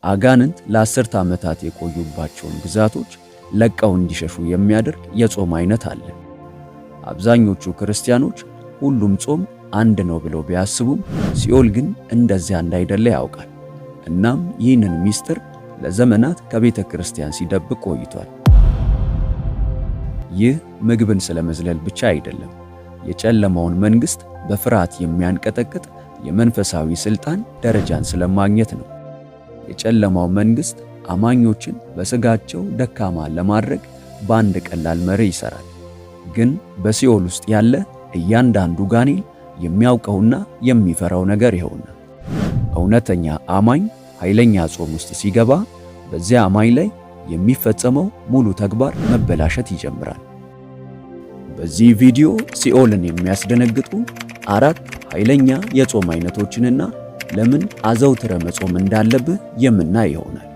አጋንንት ለ10 ዓመታት የቆዩባቸውን ግዛቶች ለቀው እንዲሸሹ የሚያደርግ የጾም አይነት አለ። አብዛኞቹ ክርስቲያኖች ሁሉም ጾም አንድ ነው ብለው ቢያስቡም ሲኦል ግን እንደዚያ እንዳይደለ ያውቃል። እናም ይህንን ሚስጥር ለዘመናት ከቤተ ክርስቲያን ሲደብቅ ቆይቷል። ይህ ምግብን ስለመዝለል ብቻ አይደለም፣ የጨለማውን መንግስት በፍርሃት የሚያንቀጠቅጥ የመንፈሳዊ ስልጣን ደረጃን ስለማግኘት ነው። የጨለማው መንግስት አማኞችን በስጋቸው ደካማ ለማድረግ በአንድ ቀላል መርህ ይሰራል። ግን በሲኦል ውስጥ ያለ እያንዳንዱ ጋኔል የሚያውቀውና የሚፈራው ነገር ይኸውና፣ እውነተኛ አማኝ ኃይለኛ ጾም ውስጥ ሲገባ በዚያ አማኝ ላይ የሚፈጸመው ሙሉ ተግባር መበላሸት ይጀምራል። በዚህ ቪዲዮ ሲኦልን የሚያስደነግጡ 4 ኃይለኛ የጾም አይነቶችንና ለምን አዘውትረ መጾም እንዳለብህ የምናይ ይሆናል።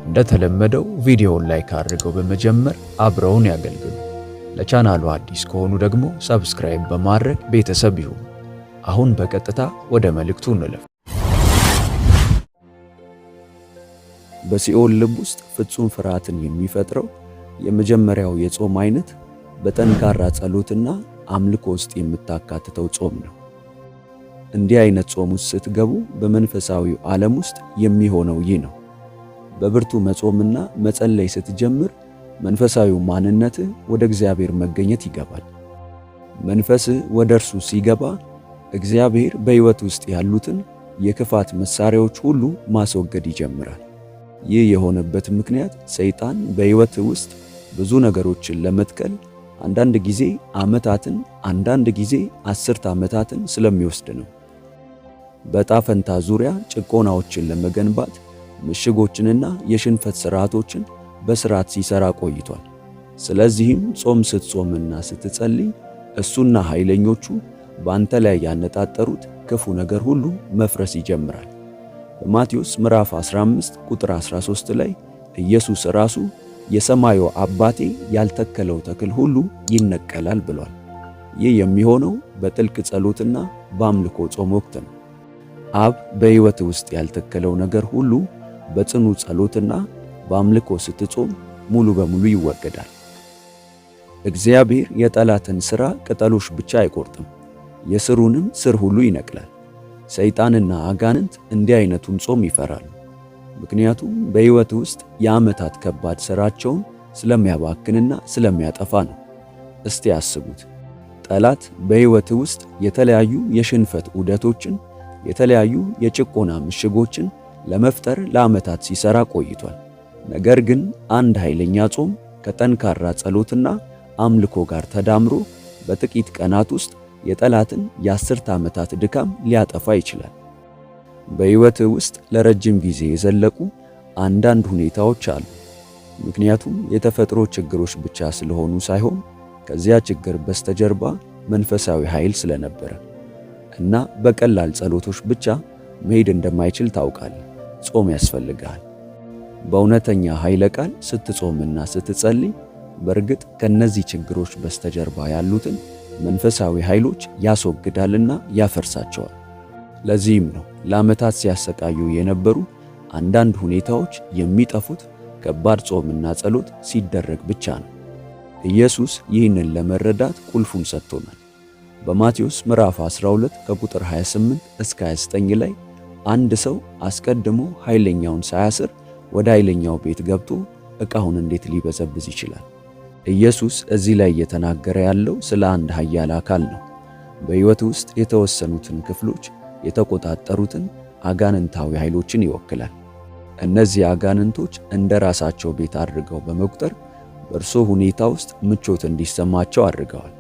እንደተለመደው ቪዲዮውን ላይክ አድርገው በመጀመር አብረውን ያገልግሉ። ለቻናሉ አዲስ ከሆኑ ደግሞ ሰብስክራይብ በማድረግ ቤተሰብ ይሁኑ። አሁን በቀጥታ ወደ መልእክቱ እንለፍ። በሲኦል ልብ ውስጥ ፍጹም ፍርሃትን የሚፈጥረው የመጀመሪያው የጾም አይነት በጠንካራ ጸሎትና አምልኮ ውስጥ የምታካትተው ጾም ነው። እንዲህ አይነት ጾም ውስጥ ስትገቡ በመንፈሳዊው ዓለም ውስጥ የሚሆነው ይህ ነው። በብርቱ መጾምና መጸለይ ስትጀምር መንፈሳዊው ማንነትህ ወደ እግዚአብሔር መገኘት ይገባል። መንፈስህ ወደ እርሱ ሲገባ እግዚአብሔር በሕይወት ውስጥ ያሉትን የክፋት መሳሪያዎች ሁሉ ማስወገድ ይጀምራል። ይህ የሆነበት ምክንያት ሰይጣን በሕይወትህ ውስጥ ብዙ ነገሮችን ለመትከል አንዳንድ ጊዜ ዓመታትን፣ አንዳንድ ጊዜ 10 ዓመታትን ስለሚወስድ ነው። በዕጣ ፈንታ ዙሪያ ጭቆናዎችን ለመገንባት ምሽጎችንና የሽንፈት ሥርዓቶችን በሥርዓት ሲሰራ ቆይቷል። ስለዚህም ጾም ስትጾምና ስትጸልይ እሱና ኃይለኞቹ በአንተ ላይ ያነጣጠሩት ክፉ ነገር ሁሉ መፍረስ ይጀምራል። በማቴዎስ ምዕራፍ 15 ቁጥር 13 ላይ ኢየሱስ ራሱ የሰማዩ አባቴ ያልተከለው ተክል ሁሉ ይነቀላል ብሏል። ይህ የሚሆነው በጥልቅ ጸሎትና በአምልኮ ጾም ወቅት ነው። አብ በሕይወት ውስጥ ያልተከለው ነገር ሁሉ በጽኑ ጸሎትና በአምልኮ ስትጾም ሙሉ በሙሉ ይወገዳል። እግዚአብሔር የጠላትን ሥራ ቅጠሎች ብቻ አይቆርጥም፣ የሥሩንም ሥር ሁሉ ይነቅላል። ሰይጣንና አጋንንት እንዲህ አይነቱን ጾም ይፈራሉ። ምክንያቱም በሕይወት ውስጥ የዓመታት ከባድ ሥራቸውን ስለሚያባክንና ስለሚያጠፋ ነው። እስቲ አስቡት፣ ጠላት በሕይወት ውስጥ የተለያዩ የሽንፈት ዑደቶችን፣ የተለያዩ የጭቆና ምሽጎችን ለመፍጠር ለዓመታት ሲሰራ ቆይቷል። ነገር ግን አንድ ኃይለኛ ጾም ከጠንካራ ጸሎትና አምልኮ ጋር ተዳምሮ በጥቂት ቀናት ውስጥ የጠላትን የ10 ዓመታት ድካም ሊያጠፋ ይችላል። በሕይወትህ ውስጥ ለረጅም ጊዜ የዘለቁ አንዳንድ ሁኔታዎች አሉ። ምክንያቱም የተፈጥሮ ችግሮች ብቻ ስለሆኑ ሳይሆን ከዚያ ችግር በስተጀርባ መንፈሳዊ ኃይል ስለነበረ እና በቀላል ጸሎቶች ብቻ መሄድ እንደማይችል ታውቃለህ። ጾም ያስፈልግሃል። በእውነተኛ ኃይለ ቃል ስትጾምና ስትጸልይ በእርግጥ ከነዚህ ችግሮች በስተጀርባ ያሉትን መንፈሳዊ ኃይሎች ያስወግዳልና ያፈርሳቸዋል። ለዚህም ነው ለዓመታት ሲያሰቃዩ የነበሩ አንዳንድ ሁኔታዎች የሚጠፉት ከባድ ጾምና ጸሎት ሲደረግ ብቻ ነው። ኢየሱስ ይህንን ለመረዳት ቁልፉን ሰጥቶናል። በማቴዎስ ምዕራፍ 12 ከቁጥር 28 እስከ 29 ላይ አንድ ሰው አስቀድሞ ኃይለኛውን ሳያስር ወደ ኃይለኛው ቤት ገብቶ ዕቃውን እንዴት ሊበዘብዝ ይችላል? ኢየሱስ እዚህ ላይ እየተናገረ ያለው ስለ አንድ ኃያል አካል ነው። በሕይወት ውስጥ የተወሰኑትን ክፍሎች የተቆጣጠሩትን አጋንንታዊ ኃይሎችን ይወክላል። እነዚህ አጋንንቶች እንደ ራሳቸው ቤት አድርገው በመቁጠር በእርሶ ሁኔታ ውስጥ ምቾት እንዲሰማቸው አድርገዋል።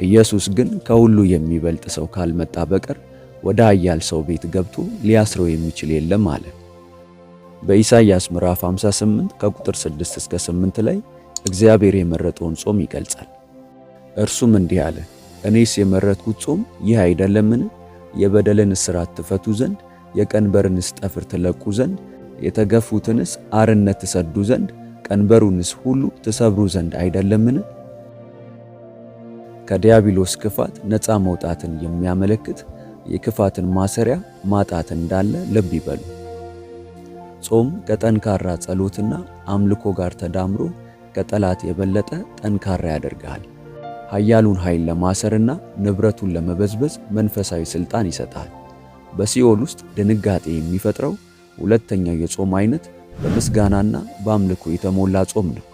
ኢየሱስ ግን ከሁሉ የሚበልጥ ሰው ካልመጣ በቀር ወደ ኃያል ሰው ቤት ገብቶ ሊያስረው የሚችል የለም አለ። በኢሳይያስ ምዕራፍ 58 ከቁጥር 6 እስከ 8 ላይ እግዚአብሔር የመረጠውን ጾም ይገልጻል። እርሱም እንዲህ አለ፣ እኔስ የመረጥኩት ጾም ይህ አይደለምን? የበደልን እስራት ትፈቱ ዘንድ፣ የቀንበርንስ ጠፍር ትለቁ ዘንድ፣ የተገፉትንስ አርነት ትሰዱ ዘንድ፣ ቀንበሩንስ ሁሉ ትሰብሩ ዘንድ አይደለምን? ከዲያብሎስ ክፋት ነፃ መውጣትን የሚያመለክት የክፋትን ማሰሪያ ማጣት እንዳለ ልብ ይበሉ። ጾም ከጠንካራ ጸሎትና አምልኮ ጋር ተዳምሮ ከጠላት የበለጠ ጠንካራ ያደርግሃል። ኃያሉን ኃይል ለማሰርና ንብረቱን ለመበዝበዝ መንፈሳዊ ሥልጣን ይሰጣል። በሲኦል ውስጥ ድንጋጤ የሚፈጥረው ሁለተኛው የጾም አይነት በምስጋናና በአምልኮ የተሞላ ጾም ነው።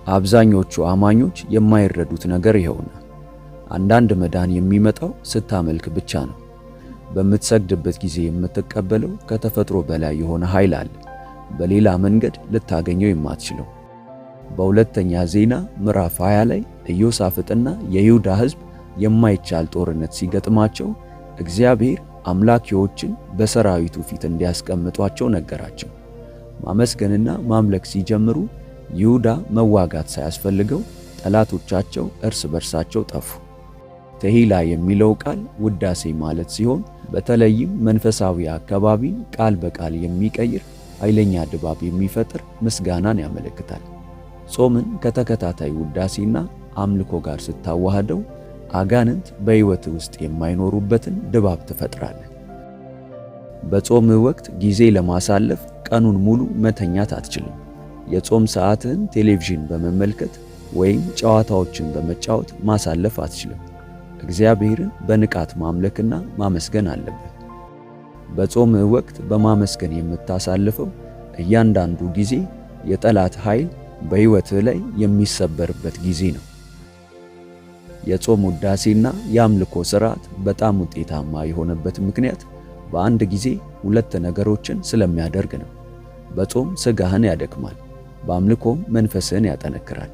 አብዛኞቹ አማኞች የማይረዱት ነገር ይኸውና፣ አንዳንድ መዳን የሚመጣው ስታመልክ ብቻ ነው። በምትሰግድበት ጊዜ የምትቀበለው ከተፈጥሮ በላይ የሆነ ኃይል አለ፣ በሌላ መንገድ ልታገኘው የማትችለው። በሁለተኛ ዜና ምዕራፍ 20 ላይ ኢዮሳፍጥና የይሁዳ ሕዝብ የማይቻል ጦርነት ሲገጥማቸው እግዚአብሔር አምላኪዎችን በሰራዊቱ ፊት እንዲያስቀምጧቸው ነገራቸው። ማመስገንና ማምለክ ሲጀምሩ ይሁዳ መዋጋት ሳያስፈልገው ጠላቶቻቸው እርስ በርሳቸው ጠፉ። ተሂላ የሚለው ቃል ውዳሴ ማለት ሲሆን በተለይም መንፈሳዊ አካባቢን ቃል በቃል የሚቀይር ኃይለኛ ድባብ የሚፈጥር ምስጋናን ያመለክታል። ጾምን ከተከታታይ ውዳሴና አምልኮ ጋር ስታዋህደው አጋንንት በሕይወት ውስጥ የማይኖሩበትን ድባብ ትፈጥራለህ። በጾም ወቅት ጊዜ ለማሳለፍ ቀኑን ሙሉ መተኛት አትችልም። የጾም ሰዓትህን ቴሌቪዥን በመመልከት ወይም ጨዋታዎችን በመጫወት ማሳለፍ አትችልም። እግዚአብሔርን በንቃት ማምለክና ማመስገን አለብህ። በጾም ወቅት በማመስገን የምታሳልፈው እያንዳንዱ ጊዜ የጠላት ኃይል በሕይወትህ ላይ የሚሰበርበት ጊዜ ነው። የጾም ውዳሴና የአምልኮ ሥርዓት በጣም ውጤታማ የሆነበት ምክንያት በአንድ ጊዜ ሁለት ነገሮችን ስለሚያደርግ ነው። በጾም ሥጋህን ያደክማል፣ በአምልኮም መንፈስህን ያጠነክራል።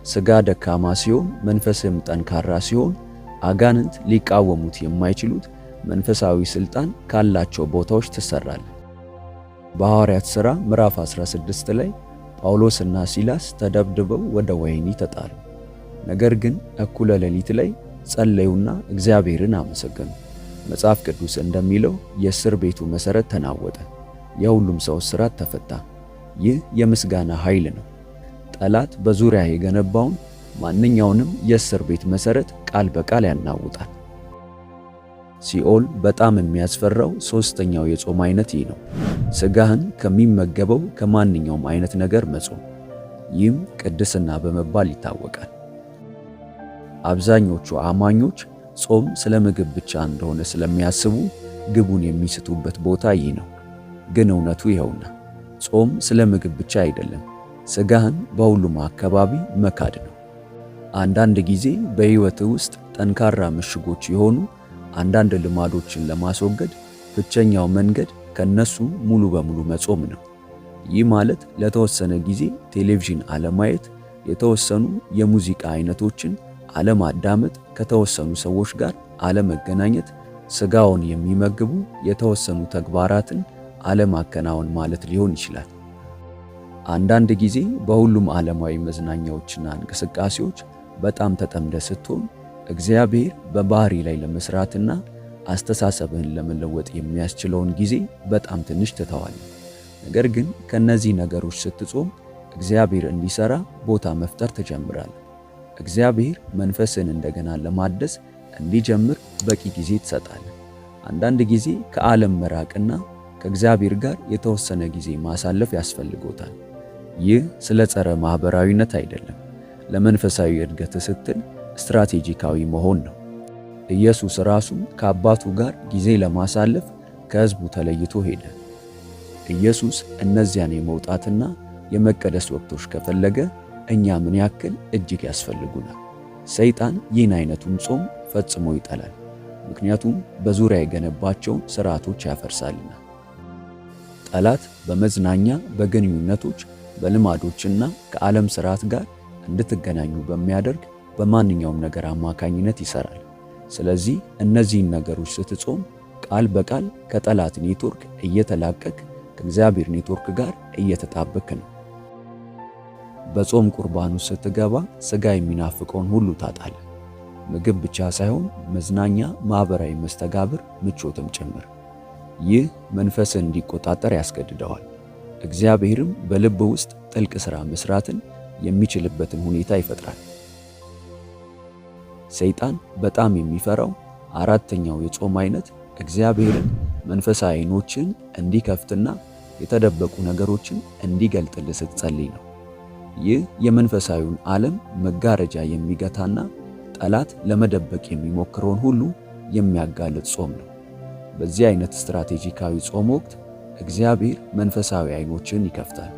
ሥጋ ደካማ ሲሆን መንፈስህም ጠንካራ ሲሆን አጋንንት ሊቃወሙት የማይችሉት መንፈሳዊ ሥልጣን ካላቸው ቦታዎች ትሰራለህ። በሐዋርያት ሥራ ምዕራፍ 16 ላይ ጳውሎስና ሲላስ ተደብድበው ወደ ወህኒ ተጣሉ። ነገር ግን እኩለ ሌሊት ላይ ጸለዩና እግዚአብሔርን አመሰገኑ። መጽሐፍ ቅዱስ እንደሚለው የእስር ቤቱ መሠረት ተናወጠ፣ የሁሉም ሰው እስራት ተፈታ። ይህ የምስጋና ኃይል ነው። ጠላት በዙሪያ የገነባውን ማንኛውንም የእስር ቤት መሠረት ቃል በቃል ያናውጣል። ሲኦል በጣም የሚያስፈራው ሦስተኛው የጾም አይነት ይህ ነው፣ ሥጋህን ከሚመገበው ከማንኛውም አይነት ነገር መጾም። ይህም ቅድስና በመባል ይታወቃል። አብዛኞቹ አማኞች ጾም ስለ ምግብ ብቻ እንደሆነ ስለሚያስቡ ግቡን የሚስቱበት ቦታ ይህ ነው። ግን እውነቱ ይኸውና፣ ጾም ስለ ምግብ ብቻ አይደለም፣ ሥጋህን በሁሉም አካባቢ መካድ ነው። አንዳንድ ጊዜ በሕይወትህ ውስጥ ጠንካራ ምሽጎች የሆኑ አንዳንድ ልማዶችን ለማስወገድ ብቸኛው መንገድ ከነሱ ሙሉ በሙሉ መጾም ነው። ይህ ማለት ለተወሰነ ጊዜ ቴሌቪዥን አለማየት፣ የተወሰኑ የሙዚቃ አይነቶችን አለማዳመጥ፣ ከተወሰኑ ሰዎች ጋር አለመገናኘት፣ ሥጋውን የሚመግቡ የተወሰኑ ተግባራትን አለማከናወን ማለት ሊሆን ይችላል። አንዳንድ ጊዜ በሁሉም ዓለማዊ መዝናኛዎችና እንቅስቃሴዎች በጣም ተጠምደ ስትሆን እግዚአብሔር በባህሪ ላይ ለመስራትና አስተሳሰብህን ለመለወጥ የሚያስችለውን ጊዜ በጣም ትንሽ ትተዋለህ። ነገር ግን ከነዚህ ነገሮች ስትጾም እግዚአብሔር እንዲሰራ ቦታ መፍጠር ትጀምራለህ። እግዚአብሔር መንፈስን እንደገና ለማደስ እንዲጀምር በቂ ጊዜ ትሰጣለህ። አንዳንድ ጊዜ ከዓለም መራቅና ከእግዚአብሔር ጋር የተወሰነ ጊዜ ማሳለፍ ያስፈልጎታል። ይህ ስለ ጸረ ማህበራዊነት አይደለም፣ ለመንፈሳዊ እድገት ስትል ስትራቴጂካዊ መሆን ነው። ኢየሱስ ራሱ ከአባቱ ጋር ጊዜ ለማሳለፍ ከሕዝቡ ተለይቶ ሄደ። ኢየሱስ እነዚያን የመውጣትና የመቀደስ ወቅቶች ከፈለገ እኛ ምን ያክል እጅግ ያስፈልጉናል። ሰይጣን ይህን አይነቱን ጾም ፈጽሞ ይጠላል፣ ምክንያቱም በዙሪያ የገነባቸውን ሥርዓቶች ያፈርሳልና። ጠላት በመዝናኛ በግንኙነቶች በልማዶችና ከዓለም ሥርዓት ጋር እንድትገናኙ በሚያደርግ በማንኛውም ነገር አማካኝነት ይሰራል። ስለዚህ እነዚህን ነገሮች ስትጾም ቃል በቃል ከጠላት ኔትወርክ እየተላቀቅ ከእግዚአብሔር ኔትወርክ ጋር እየተጣበክ ነው። በጾም ቁርባኑ ስትገባ ሥጋ የሚናፍቀውን ሁሉ ታጣለህ። ምግብ ብቻ ሳይሆን መዝናኛ፣ ማኅበራዊ መስተጋብር፣ ምቾትም ጭምር። ይህ መንፈስን እንዲቆጣጠር ያስገድደዋል። እግዚአብሔርም በልብ ውስጥ ጥልቅ ሥራ መስራትን የሚችልበትን ሁኔታ ይፈጥራል። ሰይጣን በጣም የሚፈራው አራተኛው የጾም አይነት እግዚአብሔርን መንፈሳዊ ዓይኖችን እንዲከፍትና የተደበቁ ነገሮችን እንዲገልጥልህ ስትጸልይ ነው። ይህ የመንፈሳዊውን ዓለም መጋረጃ የሚገታና ጠላት ለመደበቅ የሚሞክረውን ሁሉ የሚያጋልጥ ጾም ነው። በዚህ አይነት ስትራቴጂካዊ ጾም ወቅት እግዚአብሔር መንፈሳዊ ዓይኖችን ይከፍታል።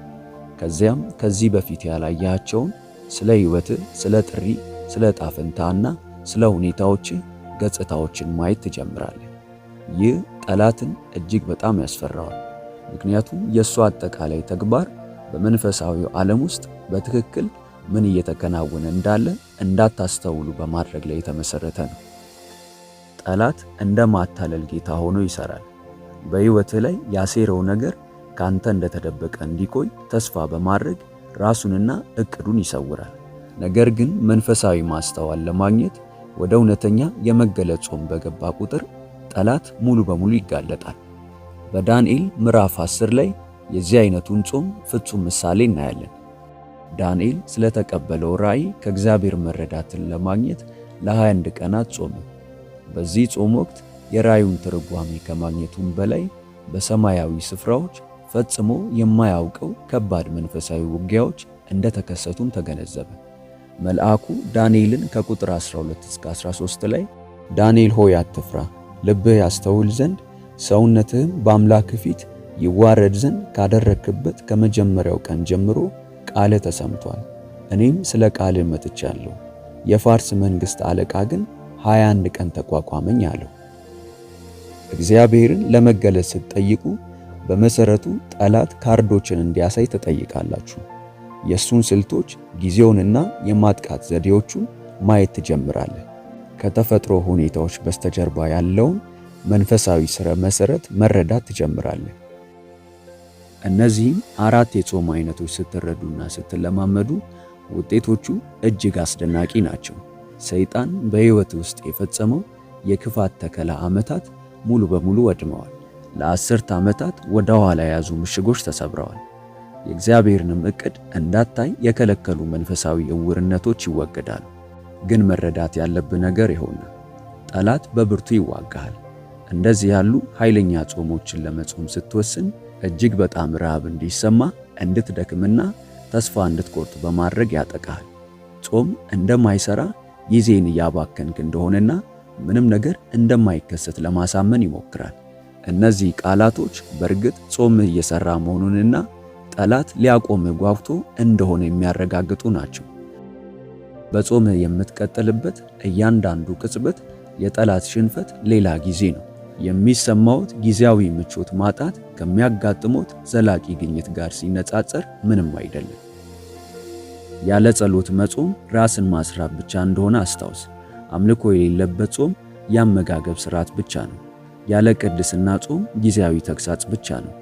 ከዚያም ከዚህ በፊት ያላያቸውን ስለ ሕይወትህ፣ ስለ ጥሪ፣ ስለ ዕጣ ፈንታና ስለ ሁኔታዎችህ ገጽታዎችን ማየት ትጀምራለህ። ይህ ጠላትን እጅግ በጣም ያስፈራዋል። ምክንያቱም የእሱ አጠቃላይ ተግባር በመንፈሳዊው ዓለም ውስጥ በትክክል ምን እየተከናወነ እንዳለ እንዳታስተውሉ በማድረግ ላይ የተመሰረተ ነው። ጠላት እንደ ማታለል ጌታ ሆኖ ይሰራል። በሕይወትህ ላይ ያሴረው ነገር ካንተ እንደተደበቀ እንዲቆይ ተስፋ በማድረግ ራሱንና እቅዱን ይሰውራል። ነገር ግን መንፈሳዊ ማስተዋል ለማግኘት ወደ እውነተኛ የመገለጥ ጾም በገባ ቁጥር ጠላት ሙሉ በሙሉ ይጋለጣል። በዳንኤል ምዕራፍ 10 ላይ የዚህ አይነቱን ጾም ፍጹም ምሳሌ እናያለን። ዳንኤል ስለተቀበለው ራእይ ከእግዚአብሔር መረዳትን ለማግኘት ለ21 ቀናት ጾመ። በዚህ ጾም ወቅት የራእዩን ትርጓሜ ከማግኘቱም በላይ በሰማያዊ ስፍራዎች ፈጽሞ የማያውቀው ከባድ መንፈሳዊ ውጊያዎች እንደተከሰቱም ተገነዘበ። መልአኩ ዳንኤልን ከቁጥር 12 እስከ 13 ላይ ዳንኤል ሆይ አትፍራ፣ ልብህ ያስተውል ዘንድ ሰውነትህም በአምላክ ፊት ይዋረድ ዘንድ ካደረክበት ከመጀመሪያው ቀን ጀምሮ ቃልህ ተሰምቷል። እኔም ስለ ቃልህ መጥቻለሁ። የፋርስ መንግሥት አለቃ ግን 21 ቀን ተቋቋመኝ አለው። እግዚአብሔርን ለመገለጽ ስትጠይቁ በመሰረቱ ጠላት ካርዶችን እንዲያሳይ ትጠይቃላችሁ። የሱን ስልቶች፣ ጊዜውንና የማጥቃት ዘዴዎቹን ማየት ትጀምራለህ። ከተፈጥሮ ሁኔታዎች በስተጀርባ ያለውን መንፈሳዊ ስረ መሰረት መረዳት ትጀምራለህ። እነዚህም 4 የጾም አይነቶች ስትረዱና ስትለማመዱ ውጤቶቹ እጅግ አስደናቂ ናቸው። ሰይጣን በሕይወት ውስጥ የፈጸመው የክፋት ተከላ ዓመታት ሙሉ በሙሉ ወድመዋል። ለ10 ዓመታት ወደ ኋላ የያዙ ምሽጎች ተሰብረዋል። የእግዚአብሔርንም ዕቅድ እንዳታይ የከለከሉ መንፈሳዊ ዕውርነቶች ይወገዳሉ። ግን መረዳት ያለብህ ነገር ይሆናል፣ ጠላት በብርቱ ይዋጋሃል። እንደዚህ ያሉ ኃይለኛ ጾሞችን ለመጾም ስትወስን እጅግ በጣም ረሃብ እንዲሰማ፣ እንድትደክምና ተስፋ እንድትቆርጥ በማድረግ ያጠቃሃል። ጾም እንደማይሰራ ጊዜን እያባከንክ እንደሆነና ምንም ነገር እንደማይከሰት ለማሳመን ይሞክራል። እነዚህ ቃላቶች በእርግጥ ጾምህ እየሰራ መሆኑንና ጠላት ሊያቆምህ ጓጉቶ እንደሆነ የሚያረጋግጡ ናቸው። በጾምህ የምትቀጥልበት እያንዳንዱ ቅጽበት የጠላት ሽንፈት ሌላ ጊዜ ነው። የሚሰማዎት ጊዜያዊ ምቾት ማጣት ከሚያጋጥሞት ዘላቂ ግኝት ጋር ሲነጻጸር ምንም አይደለም። ያለ ጸሎት መጾም ራስን ማስራብ ብቻ እንደሆነ አስታውስ። አምልኮ የሌለበት ጾም የአመጋገብ ስርዓት ብቻ ነው። ያለ ቅድስና ጾም ጊዜያዊ ተግሳጽ ብቻ ነው።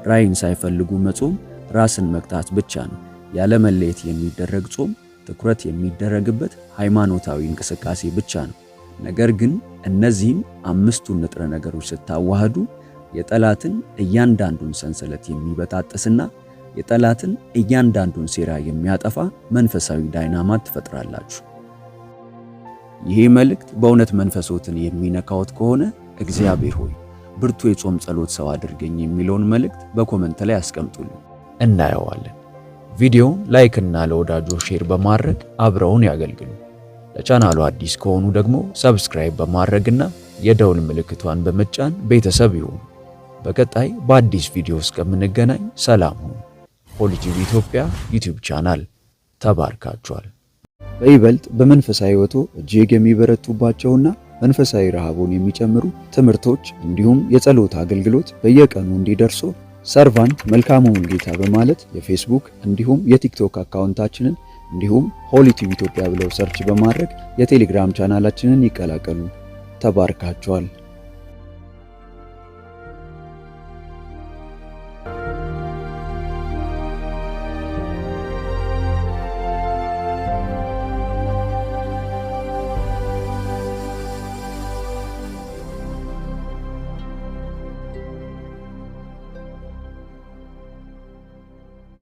ራእይን ሳይፈልጉ መጾም ራስን መቅጣት ብቻ ነው። ያለ መለየት የሚደረግ ጾም ትኩረት የሚደረግበት ሃይማኖታዊ እንቅስቃሴ ብቻ ነው። ነገር ግን እነዚህም 5ቱን ንጥረ ነገሮች ስታዋህዱ የጠላትን እያንዳንዱን ሰንሰለት የሚበጣጥስና የጠላትን እያንዳንዱን ሴራ የሚያጠፋ መንፈሳዊ ዳይናማት ትፈጥራላችሁ። ይሄ መልእክት በእውነት መንፈሶትን የሚነካዎት ከሆነ እግዚአብሔር ሆይ ብርቱ የጾም ጸሎት ሰው አድርገኝ የሚለውን መልእክት በኮመንት ላይ አስቀምጡልን፣ እናየዋለን። ቪዲዮውን ላይክ እና ለወዳጆ ሼር በማድረግ አብረውን ያገልግሉ። ለቻናሉ አዲስ ከሆኑ ደግሞ ሰብስክራይብ በማድረግና የደውል ምልክቷን በመጫን ቤተሰብ ይሁኑ። በቀጣይ በአዲስ ቪዲዮ እስከምንገናኝ ሰላም ሁኑ። ሆሊቲዩብ ኢትዮጵያ ዩቲዩብ ቻናል ተባርካችኋል። በይበልጥ በመንፈሳዊ ሕይወቶ እጅግ የሚበረቱባቸውና መንፈሳዊ ረሃቡን የሚጨምሩ ትምህርቶች እንዲሁም የጸሎት አገልግሎት በየቀኑ እንዲደርሱ ሰርቫንት መልካሙን ጌታ በማለት የፌስቡክ እንዲሁም የቲክቶክ አካውንታችንን እንዲሁም ሆሊቲዩብ ኢትዮጵያ ብለው ሰርች በማድረግ የቴሌግራም ቻናላችንን ይቀላቀሉ። ተባርካችኋል።